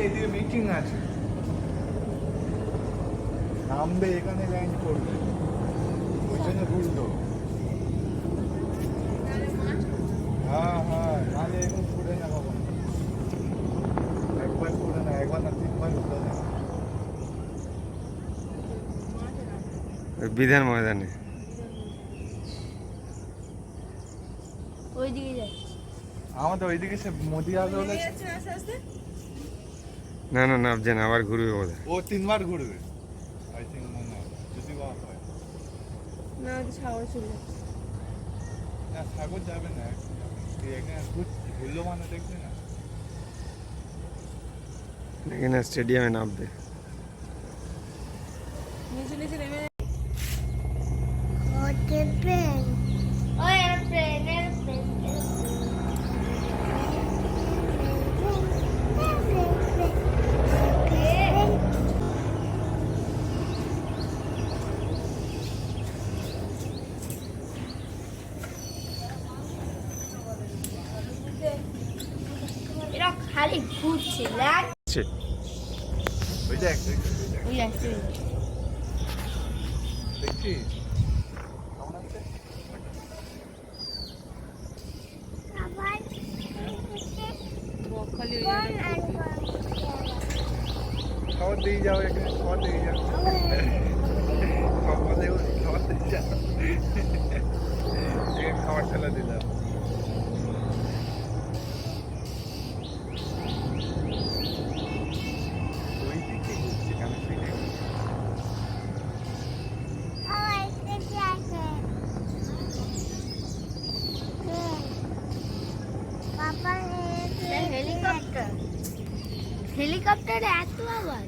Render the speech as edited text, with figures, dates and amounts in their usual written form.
এদিকে মিটিং আছে, নামবে এখানে ল্যান্ড করবে, ওই জন্য ঘুরলো। হ্যাঁ হ্যাঁ, নাহলে এখন ঘুরে না বাবা, একবার ঘুরে না, একবার না 3 বার ঘুরে না। বিধান ময়দানে ওইদিকে যাচ্ছি। আমাদের ওইদিকে সে মোদি আসবে বলে, না না নামছে না, আবার ঘুরবে বোধ হয়। ও 3 বার ঘুরবে আই থিঙ্ক, মনে হয় যদি বা হয়। না সাগর চলে যাচ্ছে। না সাগর যাবে না, তুই এখানে ঘুরলো মানে দেখবি না। এখানে স্টেডিয়ামে নামবে। নিচে নিচে নেমে এরা খালি ঘুরছে ছে, ওই দেখ দেখ, ওই আসছে দেখছিস কেমন আছে? বকখালি খাবার দিয়ে যাও, এখানে খাবার দিয়ে যাও, খাবার দিয়ে যাও, এখানে খাবার ঠেলা দিলাম। ওই দিকে ঘুরছে কেন ফিরে? হেলিকপ্টার হেলিকপ্টারে এত আওয়াজ।